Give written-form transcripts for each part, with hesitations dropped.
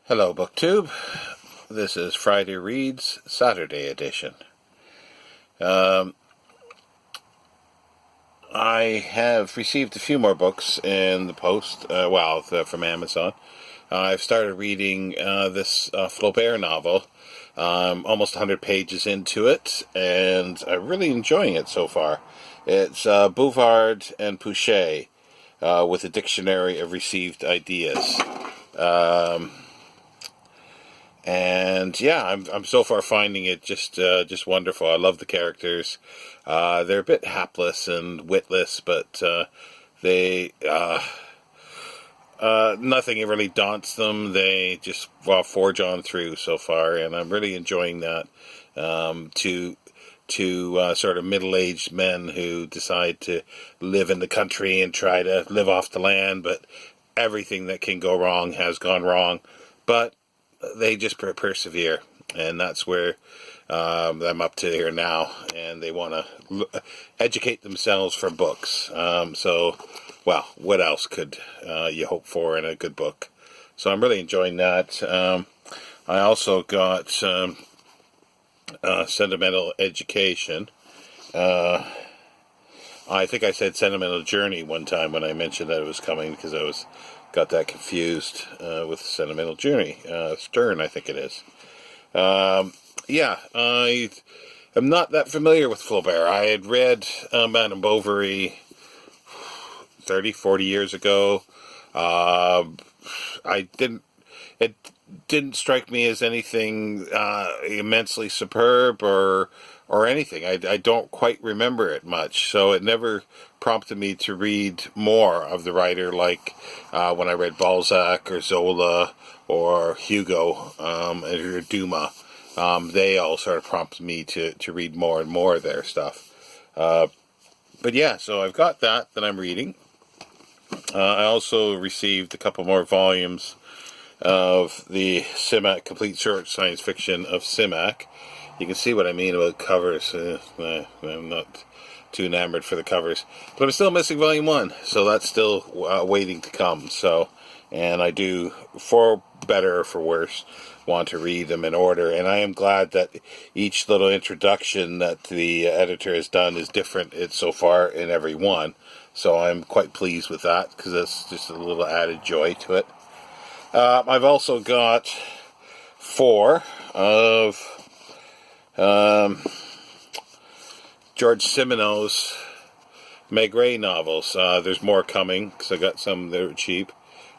Hello, BookTube. This is Friday Reads, Saturday edition. I have received a few more books in the post, from Amazon. I've started reading this Flowbear novel. Almost 100 pages into it, and I'm really enjoying it so far. It's Bouvard and Pouchet with a dictionary of received ideas. And yeah, I'm so far finding it just wonderful. I love the characters. They're a bit hapless and witless, but they nothing really daunts them. They just forge on through so far, and I'm really enjoying that. To sort of middle-aged men who decide to live in the country and try to live off the land, but everything that can go wrong has gone wrong. But they just persevere, and that's where I'm up to here now, and they want to educate themselves from books. What else could you hope for in a good book? So I'm really enjoying that. I also got Sentimental Education. I think I said Sentimental Journey one time when I mentioned that it was coming, because I got that confused with Sentimental Journey. Stern, I think it is. I am not that familiar with Flowbear. I had read Madame Bovary 30, 40 years ago. It didn't strike me as anything immensely superb or anything. I don't quite remember it much, so it never prompted me to read more of the writer, like when I read Balzac or Zola or Hugo or Dumas. They all sort of prompted me to read more and more of their stuff. But yeah, so I've got that I'm reading. I also received a couple more volumes of the Simak Complete Short Science Fiction of Simak. You can see what I mean about covers. I'm not too enamored for the covers, but I'm still missing volume 1, so that's still waiting to come. So, and I do, for better or for worse, want to read them in order, and I am glad that each little introduction that the editor has done is different so far in every one. So I'm quite pleased with that, because that's just a little added joy to it. I've also got 4 of George Simenau's Maigre novels. There's more coming, because I got some that are cheap.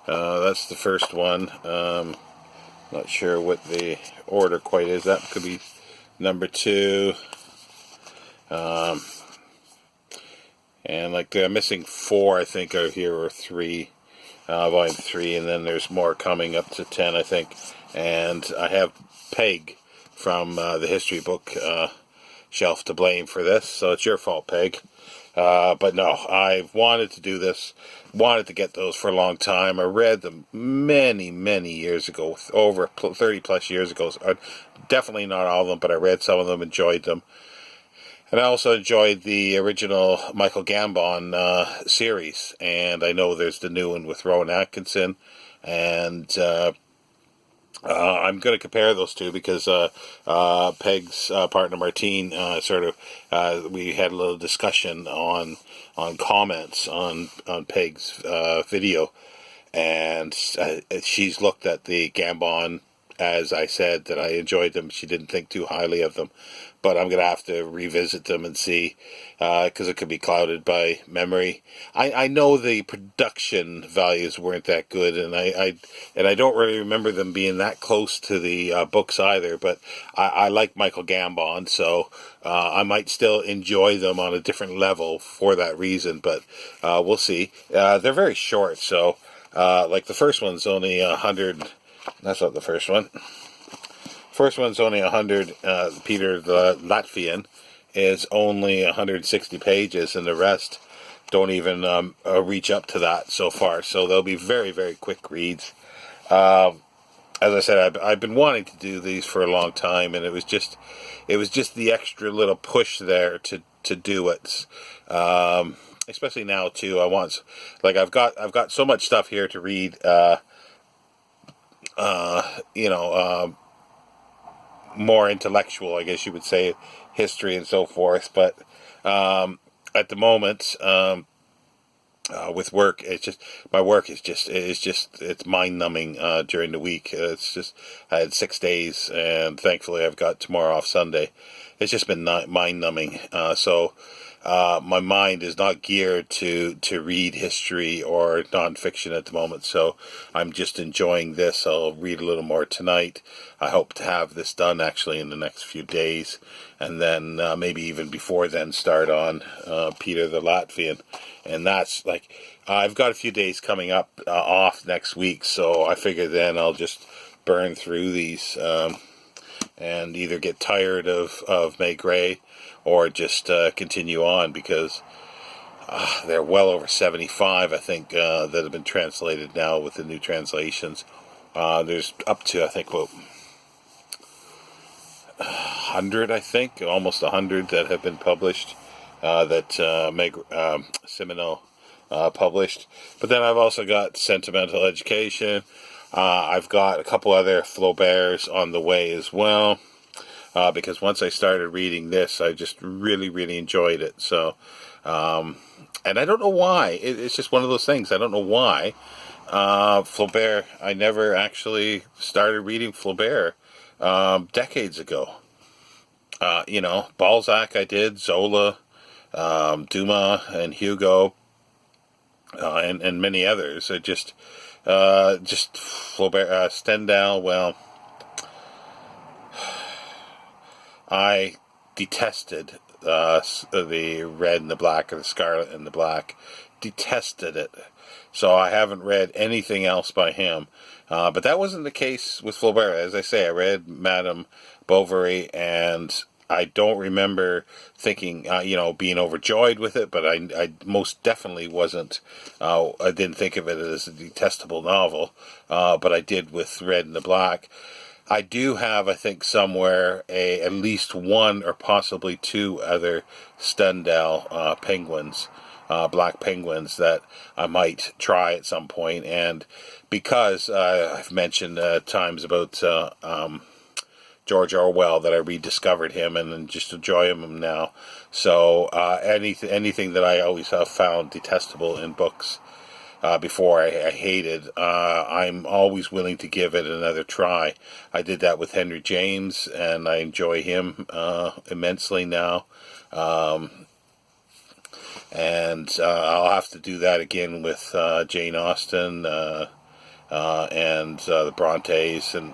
That's the first one. Not sure what the order quite is. That could be number 2. And missing 4, I think, are here, or 3. Volume 3, and then there's more coming up to 10, I think. And I have Peg from the history book shelf to blame for this, so it's your fault, Peg. But no, I've wanted to do this, wanted to get those for a long time. I read them many, many years ago, over 30 plus years ago. Definitely not all of them, but I read some of them, enjoyed them. And I also enjoyed the original Michael Gambon series, and I know there's the new one with Rowan Atkinson, and I'm going to compare those two, because Peg's partner Martine we had a little discussion on comments on Peg's video, and she's looked at the Gambon, as I said, that I enjoyed them. She didn't think too highly of them, but I'm going to have to revisit them and see, because it could be clouded by memory. I know the production values weren't that good, and I don't really remember them being that close to the books either, but I like Michael Gambon, so I might still enjoy them on a different level for that reason, but we'll see. They're very short, so the first one's only 100. That's not the first one. First one's only 100. Peter the Latvian is only 160 pages, and the rest don't even reach up to that so far. So they'll be very, very quick reads. As I said, I've been wanting to do these for a long time, and it was just the extra little push there to do it. Especially now too. I've got so much stuff here to read. you know, more intellectual, I guess you would say, history and so forth. But at the moment, with work, it's just my work it's mind numbing during the week. It's just I had 6 days, and thankfully I've got tomorrow off Sunday. It's just been mind numbing. So my mind is not geared to read history or nonfiction at the moment. So I'm just enjoying this. I'll read a little more tonight. I hope to have this done actually in the next few days, and then maybe even before then start on Peter the Latvian. And that's like, I've got a few days coming up off next week, so I figure then I'll just burn through these and either get tired of Maigre or just continue on, because they're well over 75, I think, that have been translated now with the new translations. There's up to, I think, 100, I think, almost 100 that have been published, that Seminole published. But then I've also got Sentimental Education. I've got a couple other Flowbears on the way as well, because once I started reading this, I just really, really enjoyed it. So, and I don't know why. It's just one of those things. I don't know why. Flowbear, I never actually started reading Flowbear decades ago. You know, Balzac I did, Zola, Dumas and Hugo, and many others. I just Flaubert, Stendhal. Well, I detested the Red and the Black, or the Scarlet and the Black. Detested it. So I haven't read anything else by him. But that wasn't the case with Flaubert. As I say, I read Madame Bovary, and I don't remember thinking, being overjoyed with it, but I most definitely wasn't. I didn't think of it as a detestable novel, but I did with Red and the Black. I do have, I think, somewhere at least one or possibly two other Stendhal penguins, black penguins, that I might try at some point. And because I've mentioned times about George Orwell, that I rediscovered him and just enjoy him now. So anything that I always have found detestable in books before I hated, I'm always willing to give it another try. I did that with Henry James, and I enjoy him immensely now. And I'll have to do that again with Jane Austen and the Brontes, and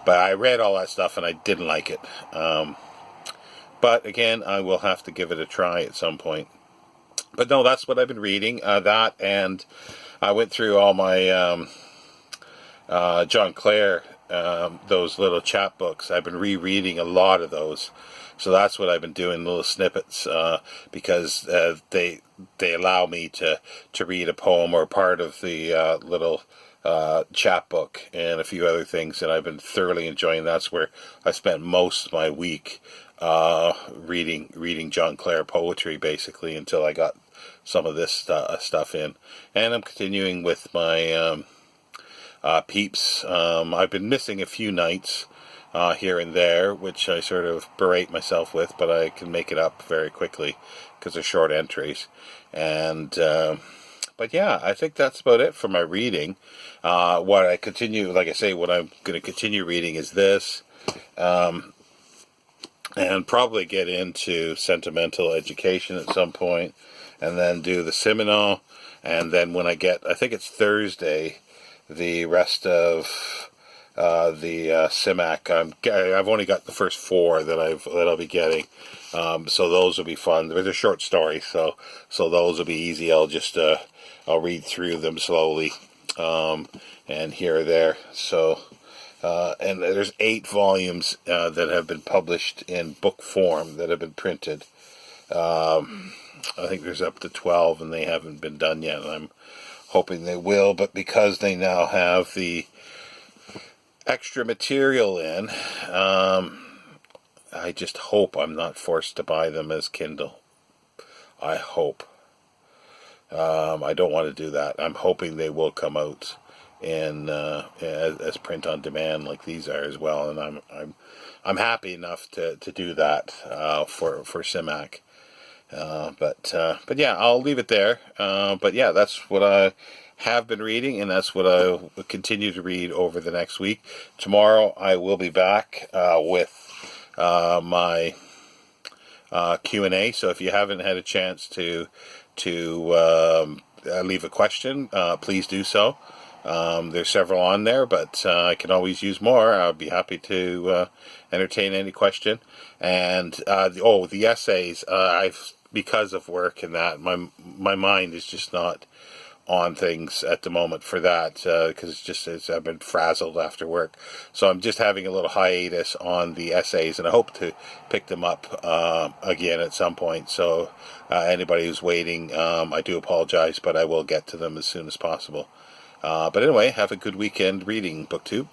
But I read all that stuff and I didn't like it. But again, I will have to give it a try at some point. But no, that's what I've been reading. That, and I went through all my John Clare, those little chapbooks. I've been rereading a lot of those. So that's what I've been doing, little snippets, because they allow me to read a poem or part of the little chapbook and a few other things, and I've been thoroughly enjoying. That's where I spent most of my week reading John Clare poetry, basically, until I got some of this stuff in. And I'm continuing with my peeps. I've been missing a few nights here and there, which I sort of berate myself with, but I can make it up very quickly because they're short entries. And but yeah, I think that's about it for my reading. What I continue, like I say, what I'm going to continue reading is this, and probably get into Sentimental Education at some point, and then do the Seminole, and then when I get, I think it's Thursday, the rest of the Simac. I've only got the first 4 that I'll be getting, so those will be fun. They're short stories, so those will be easy. I'll read through them slowly, and here or there. So, and there's 8 volumes that have been published in book form that have been printed. I think there's up to 12, and they haven't been done yet. And I'm hoping they will, but because they now have the extra material in, I just hope I'm not forced to buy them as Kindle. I hope. I don't want to do that. I'm hoping they will come out as print on demand like these are as well, and I'm happy enough to do that for CIMAC. But yeah, I'll leave it there. But yeah, that's what I have been reading, and that's what I will continue to read over the next week. Tomorrow I will be back with my Q&A. So if you haven't had a chance to leave a question, please do so. There's several on there, but I can always use more. I'll be happy to entertain any question. And the essays, because of work and that, my mind is just not on things at the moment for that, because I've been frazzled after work. So I'm just having a little hiatus on the essays, and I hope to pick them up again at some point. So anybody who's waiting, I do apologize, but I will get to them as soon as possible. But anyway, have a good weekend reading, BookTube.